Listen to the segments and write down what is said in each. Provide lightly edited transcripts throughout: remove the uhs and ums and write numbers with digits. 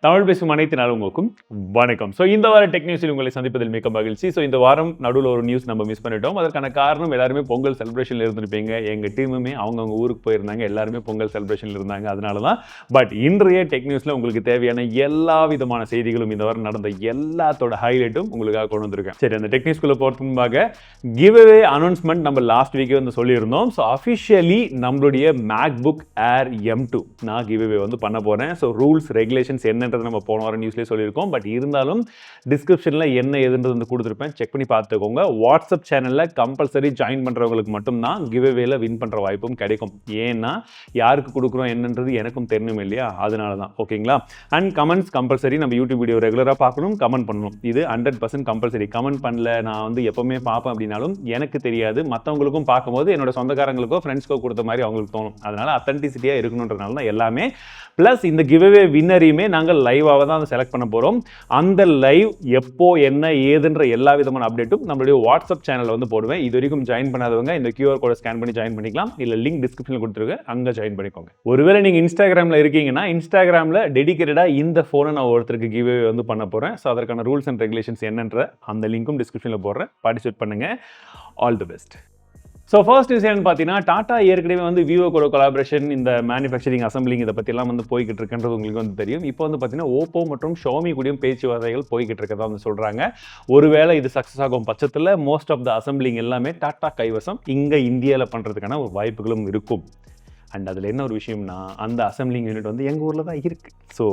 தமிழ் பேசும் அனைத்து நாளுங்களுக்கும் வணக்கம். ஸோ இந்த வாரம் டெக் நியூஸில் உங்களை சந்திப்பதில் மிக்க மகிழ்ச்சி. ஸோ இந்த வாரம் நடுவில் ஒரு நியூஸ் நம்ம மிஸ் பண்ணிட்டோம். அதற்கான காரணம் எல்லாருமே பொங்கல் செலிப்ரேஷனில் இருந்திருப்பீங்க. எங்கள் டீமுமே அவங்கவுங்க ஊருக்கு போயிருந்தாங்க. எல்லாருமே பொங்கல் செலிப்ரேஷனில் இருந்தாங்க. அதனால தான் பட் இன்றைய டெக் நியூஸில் உங்களுக்கு தேவையான எல்லா விதமான செய்திகளும் இந்த வாரம் நடந்த எல்லாத்தோட ஹைலைட்டும் உங்களுக்காக கொண்டு வந்திருக்கேன். சரி, அந்த டெக் நியூஸ்குள்ளே போகிறதுக்கு முன்பாக கிவ் அவே அனௌன்ஸ்மெண்ட் நம்ம லாஸ்ட் வீக்கே வந்து சொல்லியிருந்தோம். ஸோ அஃபிஷியலி நம்மளுடைய MacBook Air M2 நான் கிவ் அவே வந்து பண்ண போகிறேன். ஸோ ரூல்ஸ் ரெகுலேஷன்ஸ் என்ன நம்ம போன வாரம் நியூஸ்லேயே சொல்லியிருக்கோம். பட் இருந்தாலும் டிஸ்கிரிப்ஷனில் என்ன எதுன்றது வந்து கொடுத்துருப்பேன், செக் பண்ணி பார்த்துக்கோங்க. வாட்ஸ்அப் சேனலில் கம்பல்சரி ஜாயின் பண்ணுறவங்களுக்கு மட்டும்தான் கிவ் அவேல வின் பண்ணுற வாய்ப்பும் கிடைக்கும். ஏன்னா யாருக்கு கொடுக்குறோம் என்னன்றது எனக்கும் தெரியணும் இல்லையா, அதனால தான். ஓகேங்களா? And comments compulsory. நம்ம யூடியூப் வீடியோ ரெகுலராக பார்க்கணும், கமெண்ட் பண்ணணும். இது 100% கம்பல்சரி. கமெண்ட் பண்ணல நான் வந்து எப்பவுமே பார்ப்பேன் அப்படின்னாலும் எனக்கு தெரியாது. மற்றவங்களுக்கும் பார்க்கும்போது என்னோட சொந்தக்காரங்களுக்கோ ஃப்ரெண்ட்ஸ்க்கோ கொடுத்த மாதிரி அவங்களுக்கு தோணும். அதனால அத்தன்டிசிட்டியாக இருக்கணுன்றதுனால தான் எல்லாமே. ப்ளஸ் இந்த கிவ் அவே வின்னரையுமே நாங்கள் லைவாக தான் அதை செலக்ட் பண்ண போகிறோம். அந்த லைவ் எப்போ என்ன ஏதுன்ற எல்லா விதமான அப்டேட்டும் நம்மளுடைய வாட்ஸ்அப் சேனலில் வந்து போடுவேன். இது வரைக்கும் ஜாயின் பண்ணாதவங்க இந்த QR கோடை ஸ்கேன் பண்ணி ஜாயின் பண்ணிக்கலாம். இல்லை லிங்க் டிஸ்கிரிப்ஷனில் கொடுத்துருக்கேன், அங்கே ஜாயின் பண்ணிக்கோங்க. ஒருவேளை நீங்கள் இன்ஸ்டாகிராமில் இருக்கீங்கன்னா இன்ஸ்டாகிராமில் டெடிகேட்டடாக இந்த ஃபோனை நான் ஒருத்தருக்கு கிவ் அவே வந்து பண்ண போகிறேன். ஸோ அதற்கான ரூல்ஸ் அண்ட் ரெகுலேஷன்ஸ் என்னன்ற அந்த லிங்க்கும் டிஸ்கிரிப்ஷனில் போடுறேன். பார்ட்டிசிபேட் பண்ணுங்கள். All the best. So first news என்னன்னு பார்த்தீங்கன்னா, டாடா ஏற்கனவே வந்து விவோ கூட கொலாபரேஷன், இந்த மேனுஃபேக்சரிங் அசம்பிளிங் இதை பற்றிலாம் வந்து போய்கிட்டு இருக்குன்றது உங்களுக்கு வந்து தெரியும். இப்போ வந்து பார்த்தீங்கன்னா ஓப்போ மற்றும் ஷாமி கூடயும் பேச்சுவார்த்தைகள் போய்கிட்டு இருக்கதா வந்து சொல்கிறாங்க. ஒருவேளை இது சக்ஸஸ் ஆகும் பட்சத்தில் மோஸ்ட் ஆஃப் த அசம்பிளிங் எல்லாமே டாடா கைவசம் இங்கே இந்தியாவில் பண்ணுறதுக்கான ஒரு வாய்ப்புகளும் இருக்கும். அண்ட் அதில் என்ன ஒரு விஷயம்னா, அந்த அசம்பிளிங் யூனிட் வந்து எங்கள் ஊரில் தான் இருக்குது. ஸோ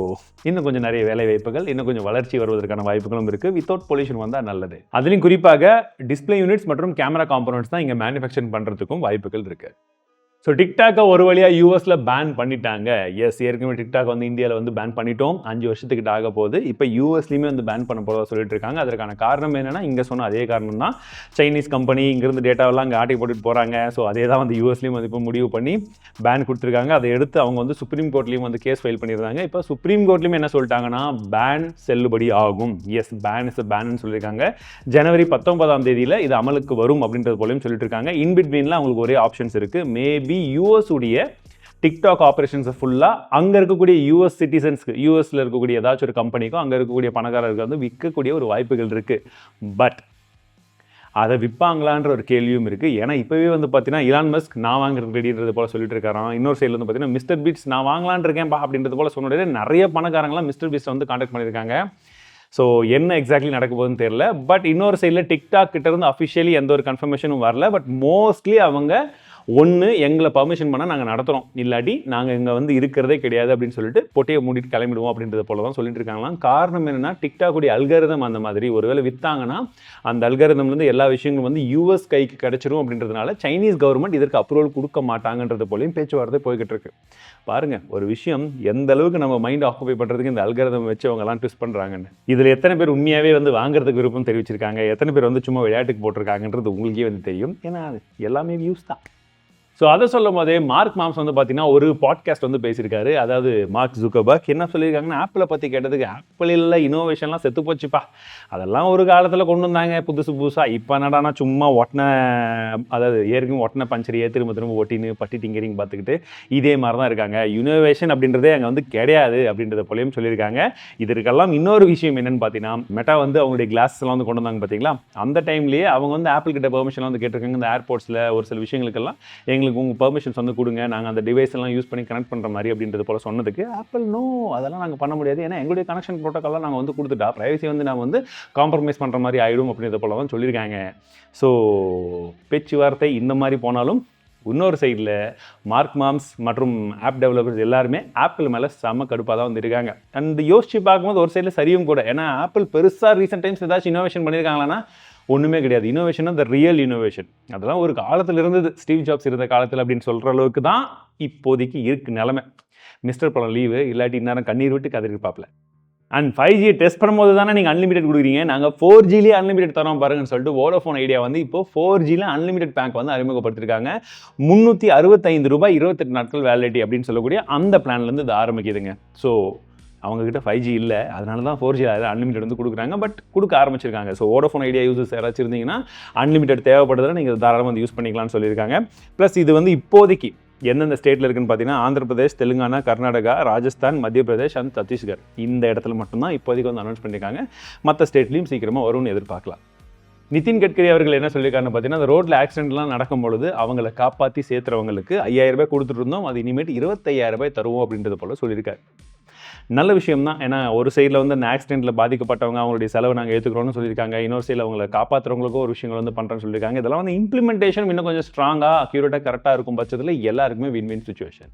இன்னும் கொஞ்சம் நிறைய வேலை வாய்ப்புகள், இன்னும் கொஞ்சம் வளர்ச்சி வருவதற்கான வாய்ப்புகளும் இருக்குது. வித்தவுட் பொல்யூஷன் வந்தால் நல்லது. அதுலேயும் குறிப்பாக டிஸ்பிளே யூனிட்ஸ் மற்றும் கேமரா காம்போனன்ட்ஸ் தான் இங்கே மேனுஃபேக்சரிங் பண்ணுறதுக்கும் வாய்ப்புகள் இருக்குது. ஸோ டிக்டாக்கை ஒரு வழியாக யூஎஸில் பேன் பண்ணிட்டாங்க. எஸ், ஏற்கனவே டிக்டாக் வந்து இந்தியாவில் வந்து பேன் பண்ணிட்டோம். 5 வருஷத்துக்கிட்ட ஆக போகுது. இப்போ யூஎஸ்லேயுமே வந்து பேன் பண்ண போகிறதா சொல்லிட்டு இருக்காங்க. அதற்கான காரணம் என்னென்னா, இங்கே சொன்ன அதே காரணம் தான். சைனீஸ் கம்பெனி இங்கேருந்து டேட்டாவெல்லாம் அங்கே ஆட்டி போட்டுட்டு போகிறாங்க. ஸோ அதே தான் வந்து யூஎஸ்லேயும் வந்து இப்போ முடிவு பண்ணி பேன் கொடுத்துருக்காங்க. அதை எடுத்து அவங்க வந்து சுப்ரீம் கோர்ட்லேயும் வந்து கேஸ் ஃபைல் பண்ணியிருந்தாங்க. இப்போ சுப்ரீம் கோர்ட்லேயும் என்ன சொல்லிட்டாங்கன்னா, பேன் செல்லுபடி ஆகும். எஸ், பேன் இஸ் பேன்னு சொல்லியிருக்காங்க. ஜனவரி 19ஆம் தேதியில் இது அமலுக்கு வரும் அப்படின்றது போலையும் சொல்லிட்டு இருக்காங்க. இன்பிட்வீனில் அவங்களுக்கு ஒரே ஆப்ஷன்ஸ் இருக்குது. மேபி யூஎஸ் உடைய டிக்டாக் ஆப்ரேஷன்ஸை ஃபுல்லாக அங்கே இருக்கக்கூடிய யூஎஸ் சிட்டிசன்ஸ்க்கு, யூஎஸில் இருக்கக்கூடிய ஏதாச்சும் ஒரு கம்பெனிக்கும் அங்கே இருக்கக்கூடிய பணக்காரருக்கு வந்து விற்கக்கூடிய ஒரு வாய்ப்புகள் இருக்குது. பட் அதை விற்பாங்களான்ற ஒரு கேள்வியும் இருக்குது. ஏன்னா இப்போவே வந்து பார்த்தீங்கன்னா இலான் மஸ்க் நான் வாங்குறது ரெடின்றது போல் சொல்லிட்டு இருக்காராம். இன்னொரு சைடில் வந்து பார்த்தீங்கன்னா மிஸ்டர் பீட்ஸ் நான் வாங்கலான் இருக்கேன்ப்பா அப்படின்றது போல் சொன்னதே நிறைய பணக்காரங்களாம் மிஸ்டர் பீட்ஸை வந்து கான்டாக்ட் பண்ணியிருக்காங்க. ஸோ என்ன எக்ஸாக்ட்லி நடக்க போகுதுன்னு தெரியல. பட் இன்னொரு சைடில் டிக்டாக் கிட்ட இருந்து அஃபிஷியலி எந்த ஒரு கன்ஃபர்மேஷனும் வரல. பட் மோஸ்ட்லி அவங்க ஒன்று எங்களை பர்மிஷன் பண்ணால் நாங்கள் நடத்துகிறோம், இல்லாட்டி நாங்கள் இங்கே வந்து இருக்கிறதே கிடையாது அப்படின்னு சொல்லிட்டு பொட்டையை மூடிட்டு கிளம்பிடுவோம் அப்படின்றது போல தான் சொல்லிட்டு இருக்காங்களாம். காரணம் என்னென்னா, டிக்டாக்குடைய அல்காரிதம் அந்த மாதிரி ஒருவேளை விற்றாங்கன்னா அந்த அல்காரிதம்லேருந்து எல்லா விஷயங்களும் வந்து யூஎஸ் கைக்கு கிடைச்சிரும் அப்படின்றதுனால சைனீஸ் கவர்மெண்ட் இதற்கு அப்ரூவல் கொடுக்க மாட்டாங்கன்றது போலையும் பேச்சுவார்த்தை போய்கிட்டு இருக்கு. பாருங்கள், ஒரு விஷயம் எந்த அளவுக்கு நம்ம மைண்ட் ஆக்குபை பண்ணுறதுக்கு இந்த அல்காரிதம் வச்சு அவங்கலாம் ட்விஸ்ட் பண்ணுறாங்கன்னு. இதில் எத்தனை பேர் உண்மையாகவே வந்து வாங்குறதுக்கு விருப்பம் தெரிவிச்சிருக்காங்க, எத்தனை பேர் வந்து சும்மா விளையாட்டுக்கு போட்டிருக்காங்கன்றது உங்களுக்கே வந்து தெரியும். ஏன்னா எல்லாமே வியூஸ் தான். ஸோ அதை சொல்லும் போதே மார்க் மாம்ஸ் வந்து பார்த்தீங்கன்னா ஒரு பாட்காஸ்ட் வந்து பேசியிருக்காரு. அதாவது மார்க் ஜுக்கர்பர்க் என்ன சொல்லியிருக்காங்கன்னா, ஆப்பிளை பற்றி கேட்டதுக்கு ஆப்பிளில் இனோவேஷன்லாம் செத்து போச்சுப்பா, அதெல்லாம் ஒரு காலத்தில் கொண்டு வந்தாங்க புதுசாக. இப்போ என்னடானா சும்மா அதாவது ஏற்கனவே ஒட்டின பஞ்சரியை திரும்ப ஒட்டின்னு பட்டி டிங்கரிங் பார்த்துக்கிட்டு இதே மாதிரி தான் இருக்காங்க. இனோவேஷன் அப்படின்றதே அங்கே வந்து கிடையாது அப்படின்றத போலையும் சொல்லியிருக்காங்க. இதற்கெல்லாம் இன்னொரு விஷயம் என்னென்னு பார்த்தீங்கன்னா, மெட்டா வந்து அவங்களுடைய கிளாஸ்லாம் வந்து கொண்டு வந்தாங்க பார்த்தீங்களா, அந்த டைம்லேயே அவங்க வந்து ஆப்பிள் கிட்ட பெர்மிஷன்லாம் வந்து கேட்டிருக்காங்க. இந்த ஏர்போர்ட்ஸில் ஒரு சில விஷயங்களுக்கெல்லாம் எங்களுக்கு உங்கள் பெர்மிஷன்ஸ் வந்து கொடுங்க, நாங்கள் அந்த டிவைஸ் எல்லாம் யூஸ் பண்ணி கனெக்ட் பண்ணுற மாதிரி அப்படின்றது போல சொன்னதுக்கு ஆப்பிள் நோ, அதெல்லாம் நாங்கள் பண்ண முடியாது, ஏன்னா எங்களுடைய கனெக்ஷன் ப்ரோட்டோக்கால்லாம் நாங்கள் வந்து கொடுத்துட்டா ப்ரைவசி வந்து நான் வந்து காம்ப்ரமைஸ் பண்ணுற மாதிரி ஆகிடும் அப்படின்றத போல தான் சொல்லியிருக்காங்க. ஸோ பேச்சுவார்த்தை இந்த மாதிரி போனாலும் இன்னொரு சைடில் மார்க் மாம்ஸ் மற்றும் ஆப் டெவலப்பர்ஸ் எல்லாருமே ஆப்பிள் மேலே செம்ம கடுப்பாக தான் வந்து இருக்காங்க. அண்ட் யோசிச்சு பார்க்கும்போது ஒரு சைடில் சரியும் கூட. ஏன்னா ஆப்பிள் பெருசாக ரீசெண்ட் டைம்ஸ் ஏதாச்சும் இனோவேஷன் பண்ணியிருக்காங்களான்னா ஒன்றுமே கிடையாது. இனோவேஷன் த ரியல் இனோவேஷன் அதெல்லாம் ஒரு காலத்தில் இருந்தது, ஸ்டீவ் ஜாப்ஸ் இருந்த காலத்தில் அப்படின்னு சொல்கிற அளவுக்கு தான் இப்போதைக்கு இருக்குது நிலமை. மிஸ்டர் படம் லீவு இல்லாட்டி இந்நேரம் கண்ணீர் விட்டு கதறிப்பாப்பில். அண்ட் 5G டெஸ்ட் பண்ணும்போது தானே நீங்கள் அன்லிமிடெட் கொடுக்குறீங்க, நாங்கள் 4Gலேயே அன்லிமிடெட் தரோம் பாருங்கன்னு சொல்லிட்டு வோடஃபோன் ஐடியா வந்து இப்போ 4Gயில் அன்லிமிடெட் பேங்க் வந்து அறிமுகப்படுத்திருக்காங்க. ₹365 28 நாட்கள் வேலிடிட்டி அப்படின்னு சொல்லக்கூடிய அந்த பிளான்லேருந்து இது ஆரம்பிக்குதுங்க. ஸோ அவங்ககிட்ட 5G இல்லை, அதனால தான் 4G அன்லிமிடெட் வந்து கொடுக்குறாங்க. பட் கொடுக்க ஆரம்பிச்சிருக்காங்க. ஸோ வோடஃபோன் ஐடியா யூசர்ஸ் யாராச்சும் இருந்தீங்கன்னா அன்லிமிடெட் தேவைப்படுறதுனா நீங்கள் தாராளமாக வந்து யூஸ் பண்ணிக்கலாம்னு சொல்லியிருக்காங்க. ப்ளஸ் இது வந்து இப்போதைக்கு எந்தெந்த ஸ்டேட்டில் இருக்குன்னு பார்த்தீங்கன்னா ஆந்திர பிரதேஷ், தெலுங்கானா, கர்நாடகா, ராஜஸ்தான், மத்திய பிரதேஷ் அண்ட் சத்தீஸ்கர். இந்த இடத்துல மட்டும்தான் இப்போதைக்கு வந்து அனௌன்ஸ் பண்ணியிருக்காங்க. மற்ற ஸ்டேட்லையும் சீக்கிரமாக வரும்னு எதிர்பார்க்கலாம். நிதின் கட்கரி அவர்கள் என்ன சொல்லியிருக்காருன்னு பார்த்தீங்கன்னா, அந்த ரோட்டில் ஆக்சிடென்ட்லாம் நடக்கும்பொழுது அவங்கள காப்பாற்றி சேர்த்துறவங்களுக்கு 5,000 ரூபாய் கொடுத்துட்டு இருந்தோம், அது இனிமேட்டு 25,000 ரூபாய் தருவோம் அப்படின்றது போல சொல்லியிருக்காரு. நல்ல விஷயம் தான். ஏன்னா ஒரு சைடில் வந்து அந்த ஆக்சிடென்ட்டில் பாதிக்கப்பட்டவங்க அவங்களுடைய செலவை நாங்கள் ஏற்றுக்கிறோம்னு சொல்லியிருக்காங்க. இன்னொரு சைடில் அவங்களை காப்பாற்றுறவங்களுக்கும் ஒரு விஷயங்கள் வந்து பண்ணுறேன்னு சொல்லியிருக்காங்க. இதெல்லாம் வந்து இம்ப்ளிமெண்டேஷன் இன்னும் கொஞ்சம் ஸ்ட்ராங்காக அக்யூரேட்டாக கரெக்டாக இருக்கும் பட்சத்தில் எல்லாருக்குமே win win situation.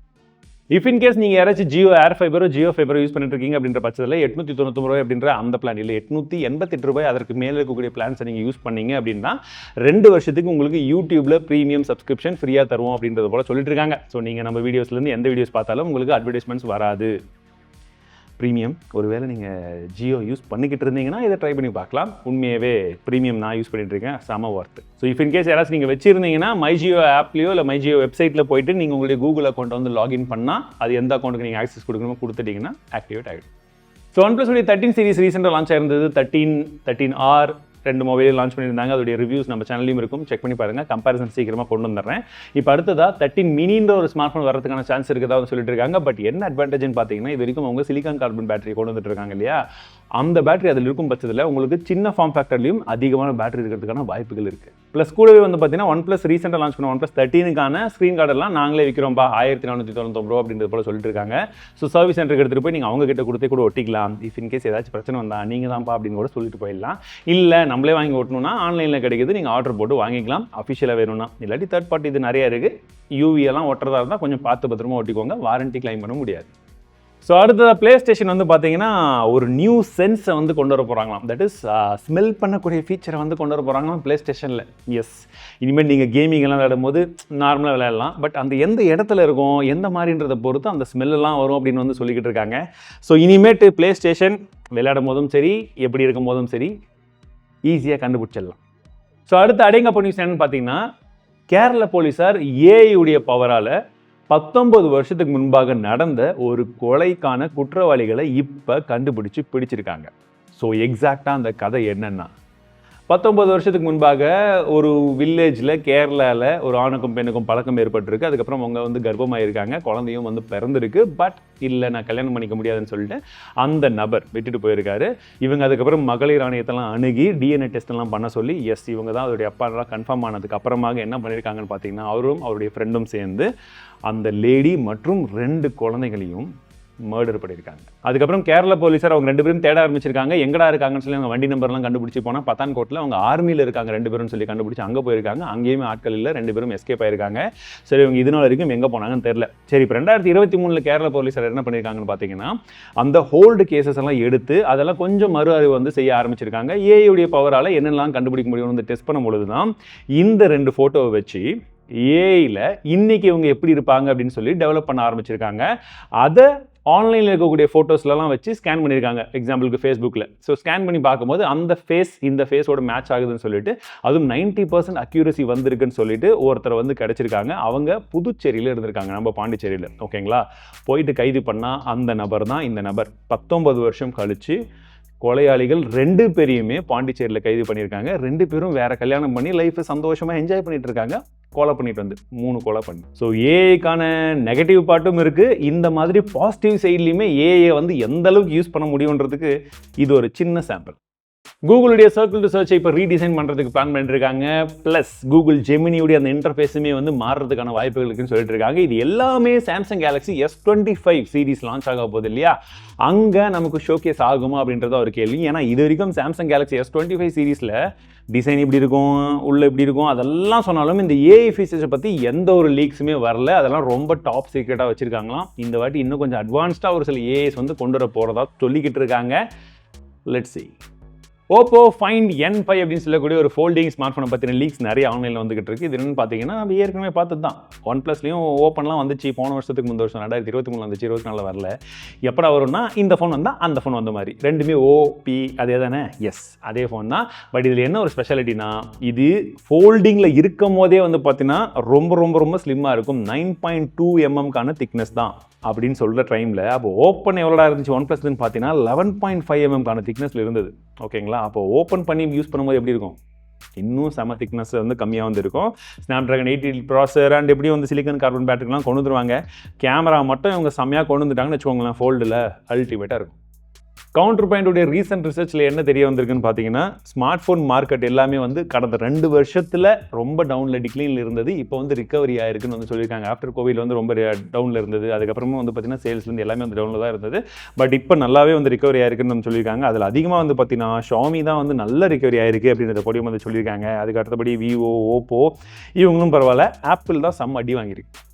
If in case நீங்கள் யாராச்சும் ஜியோ ஏர் ஃபைபரோ ஜியோ ஃபைபரோ யூஸ் பண்ணிட்டு இருக்கீங்க அப்படின்ற பட்சத்தில் 899 ரூபாய் அப்படின்ற அந்த பிளான் இல்லை, 888 ரூபாய் அதற்கு மேலே இருக்கக்கூடிய பிளான்ஸை நீங்கள் யூஸ் பண்ணீங்க அப்படின்னா 2 வருஷத்துக்கு உங்களுக்கு யூடியூப்ல ப்ரீமியம் சப்ஸ்கிரிப்ஷன் ஃப்ரீயாக தருவோம் அப்படின்றது போல சொல்லிட்டு இருக்காங்க. ஸோ நீங்கள் நம்ம வீடியோஸ்லேருந்து எந்த வீடியோஸ் பார்த்தாலும் உங்களுக்கு அட்வர்டைஸ்மெண்ட்ஸ் வராது. ப்ரீமியம் ஒருவேளை நீங்கள் ஜியோ யூஸ் பண்ணிக்கிட்டு இருந்தீங்கன்னா இதை ட்ரை பண்ணி பார்க்கலாம். உண்மையாகவே ப்ரீமியம் நான் யூஸ் பண்ணிட்டு இருக்கேன், செம ஒர்த்து. ஸோ இஃப் இன்கேஸ் யாராச்சும் நீங்கள் வச்சிருந்தீங்கன்னா மை ஜியோ ஆப்லையோ இல்லை மை ஜியோ வெப்சைட்டில் போயிட்டு நீங்கள் உங்களுடைய கூகுள் அக்கௌண்ட்டை வந்து லாகின் பண்ணால் அது எந்த அக்கௌண்ட்டுக்கு நீங்கள் ஆக்சஸ் கொடுக்கணுமோ கொடுத்துட்டிங்கன்னா ஆக்டிவேட் ஆகிடும். ஸோ OnePlus உடைய 13 சீரிஸ் ரீசெண்டாக லான்ச் ஆயிருந்தது. 13R 2 மொபைல் லான்ச் பண்ணியிருந்தாங்க. அதோடைய ரிவ்யூஸ் நம்ம சேனல்லையும் இருக்கும், செக் பண்ணி பாருங்கள். கம்பேரிசன் சீக்கிரமாக கொண்டு வந்துடுறேன். இப்போ அடுத்ததாக 13 மினின்ற ஒரு ஸ்மார்ட் ஃபோன் வரதுக்கான சான்ஸ் இருக்குதா சொல்லிட்டு இருக்காங்க. பட் என்ன அட்வான்டேஜ்னு பார்த்தீங்கன்னா, இது வரைக்கும் அவங்க சிலிக்கான் கார்பன் பேட்டரி கொண்டு வந்துட்டு இருக்காங்க இல்லையா, அந்த பேட்டரி அதில் இருக்கும் பட்சத்தில் உங்களுக்கு சின்ன ஃபார்ம் ஃபேக்டர்லையும் அதிகமான பேட்டரி இருக்கிறதுக்கான வாய்ப்புகள் இருக்குது. ப்ளஸ் கூடவே வந்து பார்த்தீங்கன்னா OnePlus ரீசெண்டாக லான்ச் பண்ண OnePlus 13க்கான ஸ்க்ரீன் கார்டெல்லாம் நாங்களே விற்கிறோம்ப்பா 1499 ரூபா அப்படின்றது போல சொல்லிட்டு இருக்காங்க. ஸோ சர்வீஸ் சென்டருக்கு எடுத்துகிட்டு போய் நீங்கள் அவங்க கிட்ட கொடுத்தே கூட ஒட்டிக்கலாம். இஃப் இன்கேஸ் ஏதாச்சும் பிரச்சனை வந்தால் நீங்கள் தான்ப்பா அப்படின்னு கூட சொல்லிட்டு போயிடலாம். இல்லை நம்மளே வாங்கி ஓட்டணும்னா ஆன்லைனில் கிடைக்குது, நீங்கள் ஆர்டர் போட்டு வாங்கிக்கலாம் அஃபிஷியலாக வேணும்னா. இல்லாட்டி தேர்ட் பார்ட்டி இது நிறையா இருக்குது. யூவியெல்லாம் ஒட்டுறதா இருந்தால் கொஞ்சம் பார்த்து பத்திரமா ஒட்டிக்கோங்க, வாரண்ட்டி கிளைம் பண்ண முடியாது. ஸோ அடுத்ததாக ப்ளே ஸ்டேஷன் வந்து பார்த்தீங்கன்னா ஒரு நியூ சென்ஸை வந்து கொண்டு வர போகிறாங்களாம். தட் இஸ் ஸ்மெல் பண்ணக்கூடிய ஃபீச்சரை வந்து கொண்டு வர போகிறாங்களாம் ப்ளே ஸ்டேஷனில். எஸ், இனிமேல் நீங்கள் கேமிங்கெல்லாம் விளையாடும் போது நார்மலாக விளையாடலாம், பட் அந்த எந்த இடத்துல இருக்கும் எந்த மாதிரின்றதை பொறுத்து அந்த ஸ்மெல்லாம் வரும் அப்படின்னு வந்து சொல்லிக்கிட்டு இருக்காங்க. ஸோ இனிமேட்டு ப்ளே ஸ்டேஷன் விளையாடும் போதும் சரி, எப்படி இருக்கும் போதும் சரி, ஈஸியாக கண்டுபிடிச்சிடலாம். ஸோ அடுத்த அடேங்கப்பா நியூஸ் என்னன்னு பார்த்தீங்கன்னா, கேரள போலீஸார் ஏஐ உடைய பவரால் 19 வருஷத்துக்கு முன்பாக நடந்த ஒரு கொலைக்கான குற்றவாளிகளை இப்போ கண்டுபிடிச்சு பிடிச்சிருக்காங்க. ஸோ எக்ஸாக்டாக அந்த கதை என்னன்னா, 19 வருஷத்துக்கு முன்பாக ஒரு வில்லேஜில் கேரளாவில் ஒரு ஆணுக்கும் பெண்ணுக்கும் பழக்கம் ஏற்பட்டிருக்கு. அதுக்கப்புறம் அவங்க வந்து கர்ப்பமாயிருக்காங்க, குழந்தையும் வந்து பிறந்திருக்கு. பட் இல்லை நான் கல்யாணம் பண்ணிக்க முடியாதுன்னு சொல்லிட்டு அந்த நபர் விட்டுட்டு போயிருக்காரு. இவங்க அதுக்கப்புறம் மகளிர் ஆணையத்தெல்லாம் அணுகி டிஎன்ஏ டெஸ்ட் எல்லாம் பண்ண சொல்லி எஸ் இவங்க தான் அவருடைய அப்பாலாம் கன்ஃபார்ம் ஆனதுக்கு அப்புறமாக என்ன பண்ணியிருக்காங்கன்னு பார்த்தீங்கன்னா, அவரும் அவருடைய ஃப்ரெண்டும் சேர்ந்து அந்த லேடி மற்றும் 2 குழந்தைகளையும் மர்டர் பண்ணியிருக்காங்க. அதுக்கப்புறம் கேரளா போலீஸார் அவங்க 2 பேரும் தேட ஆரம்பிச்சிருக்காங்க. எங்கடா இருக்காங்கன்னு சொல்லி அவங்க வண்டி நம்பர்லாம் கண்டுபிடிச்சி போனால் பத்தான்கோட்டில் அவங்க ஆர்மியில் இருக்காங்க 2 பேரும் சொல்லி கண்டுபிடிச்சி அங்கே போயிருக்காங்க. அங்கேயுமே ஆட்கள் இல்லை, 2 பேரும் எஸ்கேப் ஆயிருக்காங்க. சரி, இவங்க இதனால வரைக்கும் எங்கே போனாங்கன்னு தெரியல. சரி, இப்போ 2023 கேரளா போலீஸார் என்ன பண்ணியிருக்காங்கன்னு பார்த்தீங்கன்னா, அந்த ஹோல்டு கேசஸ் எல்லாம் எடுத்து அதெல்லாம் கொஞ்சம் மறு ஆய்வு வந்து செய்ய ஆரம்பிச்சிருக்காங்க. ஏஐயுடைய பவரால் என்னெல்லாம் கண்டுபிடிக்க முடியும்னு வந்து டெஸ்ட் பண்ணும் பொழுது தான் இந்த 2 ஃபோட்டோவை வச்சு ஏஐயில் இன்னைக்கு இவங்க எப்படி இருப்பாங்க அப்படின்னு சொல்லி டெவலப் பண்ண ஆரம்பிச்சிருக்காங்க. அதை ஆன்லைனில் இருக்கக்கூடிய ஃபோட்டோஸ்லாம் வச்சு ஸ்கேன் பண்ணியிருக்காங்க. எக்ஸாம்பிளுக்கு ஃபேஸ்புக்கில். ஸோ ஸ்கேன் பண்ணி பார்க்கும்போது அந்த ஃபேஸ் இந்த ஃபேஸோட மேட்ச் ஆகுதுன்னு சொல்லிட்டு, அதுவும் 90% அக்யூரசி வந்திருக்குன்னு சொல்லிட்டு ஒருத்தரை வந்து கிடச்சிருக்காங்க. அவங்க புதுச்சேரியில் இருந்திருக்காங்க, நம்ம பாண்டிச்சேரியில். ஓகேங்களா, போயிட்டு கைது பண்ணால் அந்த நபர் தான் இந்த நபர். 19 வருஷம் கழிச்சு கொலையாளிகள் 2 பேரையுமே பாண்டிச்சேரியில் கைது பண்ணியிருக்காங்க. 2 பேரும் வேற கல்யாணம் பண்ணி லைஃப்பை சந்தோஷமாக என்ஜாய் பண்ணிட்டு இருக்காங்க. கொலை பண்ணிட்டு வந்து 3 கொலை பண்ணி. ஸோ ஏஐக்கான நெகட்டிவ் பார்ட்டும் இருக்குது, இந்த மாதிரி பாசிட்டிவ் சைட்லையுமே ஏஐயை வந்து எந்த அளவுக்கு யூஸ் பண்ண முடியுன்றதுக்கு இது ஒரு சின்ன சாம்பிள். கூகுளுடைய சர்க்கிள் டு சர்ச்சை இப்போ ரீடிசைன் பண்ணுறதுக்கு பிளான் பண்ணிட்டுருக்காங்க. ப்ளஸ் கூகுள் ஜெமினியுடைய அந்த இன்டர்ஃபேஸுமே வந்து மாறுறதுக்கான வாய்ப்புகள் இருக்குன்னு சொல்லிட்டு இருக்காங்க. இது எல்லாமே Samsung Galaxy S25 series launch ஆக போகுது இல்லையா, அங்கே நமக்கு ஷோகேஸ் ஆகுமா அப்படின்றத ஒரு கேள்வி. ஏன்னா இது வரைக்கும் சாம்சங் கேலக்ஸி S25 சீரிஸில் டிசைன் இப்படி இருக்கும், உள்ள இப்படி இருக்கும், அதெல்லாம் சொன்னாலும் இந்த ஏஐ ஃபீச்சர்ஸை பற்றி எந்த ஒரு லீக்ஸுமே வரல. அதெல்லாம் ரொம்ப டாப் சீக்ரெட்டாக வச்சுருக்காங்களாம். இந்த வாட்டி இன்னும் கொஞ்சம் அட்வான்ஸ்டாக ஒரு சில ஏஐஸ் வந்து கொண்டு வர போகிறதா சொல்லிக்கிட்டு இருக்காங்க. Let's see. Oppo Find N5 அப்படின்னு சொல்லக்கூடிய ஒரு ஃபோல்டிங் ஸ்மார்ட் ஃபோனை பற்றின லீக்ஸ் நிறைய ஆன்லைனில் வந்துகிட்டு இருக்கு. இது என்னன்னு பார்த்தீங்கன்னா, நம்ம ஏற்கனவே பார்த்தது தான். OnePlusலையும் ஓப்பன்லாம் வந்துச்சு போன வருஷத்துக்கு முந்தைய வருஷம் 2023 வந்துச்சு, 24 வரல. எப்படா வரும்னா இந்த ஃபோன் வந்தால் அந்த ஃபோன் வந்த மாதிரி ரெண்டுமே ஓபி அதே தானே. எஸ், அதே ஃபோன் தான். பட் இதில் என்ன ஒரு ஸ்பெஷாலிட்டினா, இது ஃபோல்டிங்கில் இருக்கும் போதே வந்து பார்த்தீங்கன்னா ரொம்ப ரொம்ப ரொம்ப ஸ்லிம்மாக இருக்கும். 9.2 mm திக்னஸ் தான் அப்படின்னு சொல்கிற டைமில் அப்போ ஓப்பன் எவ்வளோடா இருந்துச்சு OnePlusன்னு பார்த்தீங்கன்னா 11.5 mm திக்னஸில் இருந்தது. ஓகேங்களா, அப்போ ஓப்பன் பண்ணி யூஸ் பண்ணும்போது எப்படி இருக்கும், இன்னும் செம திக்னஸ் வந்து கம்மியாக வந்து இருக்கும். ஸ்னாப்ட்ராகன் 8 ப்ராசர் அண்ட் எப்படியும் வந்து சிலிக்கன் கார்பன் பேட்டரிலாம் கொண்டு வந்துருவாங்க. கேமரா மட்டும் இவங்க செம்மையாக கொண்டு வந்துட்டாங்கன்னு வச்சுக்கோங்களேன், ஃபோல்டில் அல்டிமேட்டாக இருக்கும். கவுண்டர் பாயிண்டுடைய ரீசெண்ட் ரிசர்ச்சில் என்ன தெரிய வந்திருக்குன்னு பார்த்தீங்கன்னா, ஸ்மார்ட் ஃபோன் மார்க்கெட் எல்லாமே வந்து கடந்த 2 வருஷத்தில் ரொம்ப டவுனில் டிக்ளைனில் இருந்தது. இப்போ வந்து ரிகவரி ஆயிருக்குன்னு வந்து சொல்லியிருக்காங்க. ஆஃப்டர் கோவிட் வந்து ரொம்ப டவுனில் இருந்தது. அதுக்கப்புறமா வந்து பார்த்தீங்கன்னா சேல்ஸ்லேருந்து எல்லாமே வந்து டவுனில் தான் இருந்தது. பட் இப்போ நல்லாவே வந்து ரிகவரி ஆயிருக்குன்னு வந்து சொல்லியிருக்காங்க. அதில் அதிகமாக வந்து பார்த்தீங்கன்னா ஷாமி தான் வந்து நல்ல ரிகவரி ஆயிருக்கு அப்படின்றத பொடியும் வந்து சொல்லியிருக்காங்க. அதுக்கு அடுத்தபடி விவோ, ஓப்போ இவங்களும் பரவாயில்ல. ஆப்பிள் தான் செம்ம அடி வாங்கியிருக்கு.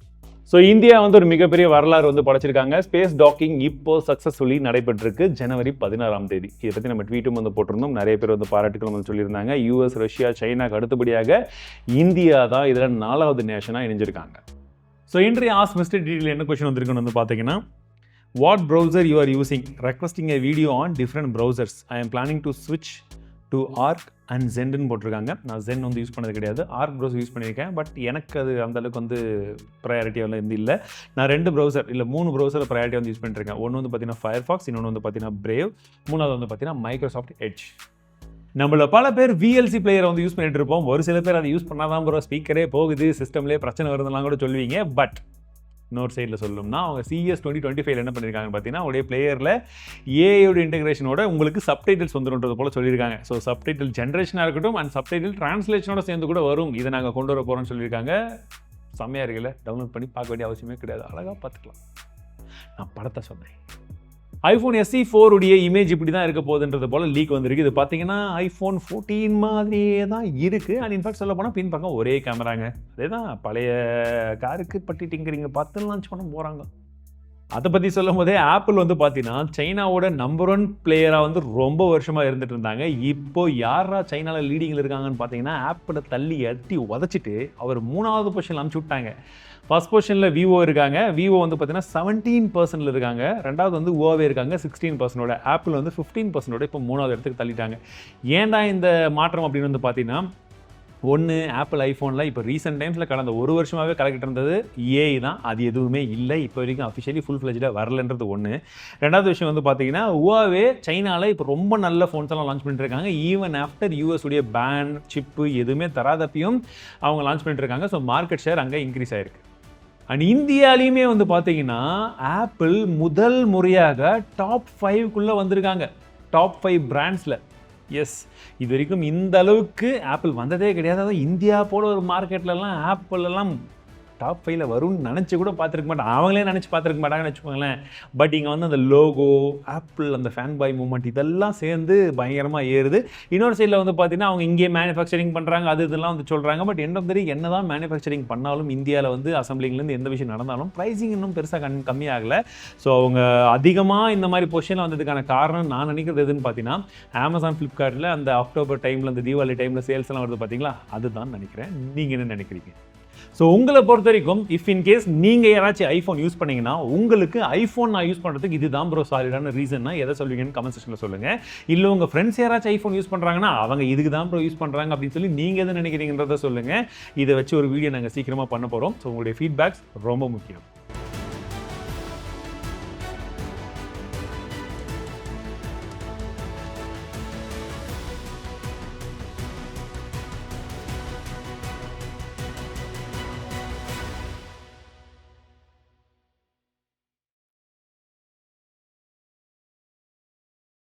ஸோ இந்தியா வந்து ஒரு மிகப்பெரிய வரலாறு வந்து படைச்சிருக்காங்க. ஸ்பேஸ் டாக்கிங் இப்போ சக்ஸஸ்ஃபுல்லி நடைபெற்றிருக்கு ஜனவரி 16ஆம் தேதி. இதை பற்றி நம்ம ட்வீட்டும் வந்து போட்டிருந்தோம். நிறைய பேர் வந்து பாராட்டுகளும் வந்து சொல்லியிருந்தாங்க. US, ரஷ்யா, சைனாக்கு அடுத்தபடியாக இந்தியா தான் இதில் 4வது நேஷனாக இணைஞ்சிருக்காங்க. ஸோ இன்றைய ஆஸ் மிஸ்டர் டீட்டெயில் என்ன கொஸ்டின் வந்திருக்குன்னு வந்து பார்த்தீங்கன்னா, what browser you are using, requesting a video on different browsers, I am planning to ஸ்விட்ச் டு ஆர்க் அண்ட் ஜென்டுன்னு போட்டிருக்காங்க. நான் ஜென் வந்து யூஸ் பண்ணது கிடையாது, ஆர்க் ப்ரௌசர் யூஸ் பண்ணியிருக்கேன். பட் எனக்கு அது அந்தளவுக்கு வந்து ப்ரையாரிட்டியாக வந்து இல்லை. நான் 2 ப்ரௌசர் இல்லை 3 ப்ரௌசர் ப்ரையாரிட்டி வந்து யூஸ் பண்ணியிருக்கேன். ஒன்று வந்து பார்த்தீங்கன்னா ஃபயர்ஃபாக்ஸ், இன்னொன்று வந்து பார்த்தீங்கன்னா பிரேவ், மூணாவது வந்து பார்த்தீங்கன்னா மைக்ரோசாஃப்ட் எட்ஜ். நம்மள பல பேர் VLC பிளேயரை வந்து யூஸ் பண்ணிட்டு இருப்போம். ஒரு சில பேர் அதை யூஸ் பண்ணாதான் ப்ரோ ஸ்பீக்கரே போகுது, சிஸ்டம்லேயே பிரச்சனை வருதுலாம் கூட சொல்லுவீங்க. பட் இன்னொரு சைடில் சொல்லணும்னா அவங்க CES 2025 என்ன பண்ணியிருக்காங்கன்னு பார்த்தீங்கன்னா, உடைய பிளேயரில் ஏஐயோட இன்டெகிரேஷனோட உங்களுக்கு சப்டைட்டில்ஸ் வந்துருன்றது போல சொல்லியிருக்காங்க. ஸோ சப்டைட்டில் ஜென்ரேஷனாக இருக்கட்டும் அண்ட் சப்டைட்டில் டிரான்ஸ்லேஷனோட சேர்ந்து கூட வரும். இதை நாங்கள் கொண்டு வர போகிறோம்னு சொல்லியிருக்காங்க. செம்மையாக இருக்குல்ல, டவுன்லோட் பண்ணி பார்க்க வேண்டிய அவசியமே கிடையாது, அழகாக பார்த்துக்கலாம். நான் படத்தை சொன்னேன். iPhone SE4 உடைய இமேஜ் இப்படி தான் இருக்க போகுதுன்றது போல் லீக் வந்திருக்கு. இது பார்த்தீங்கன்னா iPhone 14 மாதிரியே தான் இருக்குது. அண்ட் இன்ஃபேக்ட் சொல்ல போனால் பின் பக்கம் ஒரே கேமராங்க. அதே தான் பழைய காருக்கு பட்டி டிங்கரிங்க பார்த்து லான்ச் பண்ண போகிறாங்க. அதை பற்றி சொல்லும் போதே ஆப்பிள் வந்து பார்த்தீங்கன்னா சைனாவோட நம்பர் 1 பிளேயராக வந்து ரொம்ப வருஷமாக இருந்துட்டு இருந்தாங்க. இப்போ யாரா சைனாவில் லீடிங்கில் இருக்காங்கன்னு பார்த்தீங்கன்னா, ஆப்பிளை தள்ளி அட்டி உதச்சிட்டு அவர் 3வது பொசிஷனில் அனுப்பிச்சு விட்டாங்க. ஃபர்ஸ்ட் பொசிஷனில் விவோ இருக்காங்க. விவோ வந்து பார்த்தீங்கன்னா 17% இருக்காங்க. ரெண்டாவது வந்து ஓவே இருக்காங்க 16%. ஆப்பிள் வந்து 15% இப்போ 3வது இடத்துக்கு தள்ளிட்டாங்க. ஏன்டா இந்த மாற்றம் அப்படின்னு வந்து பார்த்தீங்கன்னா, ஒன்று ஆப்பிள் ஐஃபோனில் இப்போ ரீசெண்ட் டைம்ஸில் கடந்த 1 வருஷமாகவே கலக்கிட்டு இருந்தது ஏஐ தான். அது எதுவுமே இல்லை, இப்போ வரைக்கும் அஃபிஷியலி ஃபுல் ஃப்ளெஜ்டாக வரலன்றது ஒன்று. ரெண்டாவது விஷயம் வந்து பார்த்தீங்கன்னா, ஓவே சைனாவில் இப்போ ரொம்ப நல்ல ஃபோன்ஸ் எல்லாம் லான்ச் பண்ணிட்டுருக்காங்க. ஈவன் ஆஃப்டர் US உடைய பேன் சிப்பு எதுவுமே தராதப்பையும் அவங்க லான்ச் பண்ணிட்டுருக்காங்க. ஸோ மார்க்கெட் ஷேர் அங்கே இன்க்ரீஸ் ஆயிருக்கு. அண்ட் இந்தியாலையுமே வந்து பார்த்தீங்கன்னா ஆப்பிள் முதல் முறையாக டாப் 5க்குள்ளே வந்திருக்காங்க. டாப் 5 பிராண்ட்ஸில். எஸ், இது வரைக்கும் இந்த அளவுக்கு ஆப்பிள் வந்ததே கிடையாது. அதாவது இந்தியா போல ஒரு மார்க்கெட்லலாம் ஆப்பிள் எல்லாம் டாப் 5ல வரும்னு நினச்சி கூட பார்த்துருக்க மாட்டாங்க. அவங்களே நினச்சி பார்த்துருக்க மாட்டாங்கன்னு வச்சுக்கோங்களேன். பட் இங்கே வந்து அந்த லோகோ, ஆப்பிள், அந்த ஃபேன் பாய் மூமெண்ட் இதெல்லாம் சேர்ந்து பயங்கரமாக ஏறுது. இன்னொரு சைடில் வந்து பார்த்தீங்கன்னா அவங்க இங்கே மேனுஃபேக்சரிங் பண்ணுறாங்க, அது இதெல்லாம் வந்து சொல்கிறாங்க. பட் என்ன தான் மேனுஃபேக்சரிங் பண்ணாலும் இந்தியாவில் வந்து அசம்பிளிங்லேருந்து எந்த விஷயம் நடந்தாலும் ப்ரைஸிங் இன்னும் பெருசாக கம்மியாகலை. ஸோ அவங்க அதிகமாக இந்த மாதிரி பொசிஷனில் வந்ததுக்கான காரணம் நான் நினைக்கிறது எதுன்னு பார்த்தீங்கன்னா, அமேசான், ஃப்ளிப்கார்ட்டில் அந்த அக்டோபர் டைமில், அந்த தீபாவளி டைமில் சேல்ஸ் எல்லாம் வருது பார்த்தீங்களா, அதுதான் நினைக்கிறேன். நீங்கள் என்ன நினைக்கிறீங்க? ஸோ உங்களை பொறுத்த வரைக்கும் இஃப் இன் கேஸ் நீங்கள் யாராச்சும் ஐஃபோன் யூஸ் பண்ணீங்கன்னா, உங்களுக்கு ஐஃபோன் நான் யூஸ் பண்ணுறதுக்கு இதுதான் ப்ரோ சாலிடான ரீசன்னா எதை சொல்வீங்கன்னு கமெண்ட் செக்ஷனில் சொல்லுங்கள். இல்லை உங்கள் ஃப்ரெண்ட்ஸ் யாராச்சும் ஐஃபோன் யூஸ் பண்ணுறாங்கன்னா அவங்க இதுக்கு தான் ப்ரோ யூஸ் பண்ணுறாங்க அப்படின்னு சொல்லி நீங்கள் எதை நினைக்கிறீங்கன்றதை சொல்லுங்கள். இதை வச்சு ஒரு வீடியோ நாங்கள் சீக்கிரமாக பண்ண போகிறோம். ஸோ உங்களுடைய ஃபீட்பேக்ஸ் ரொம்ப முக்கியம்.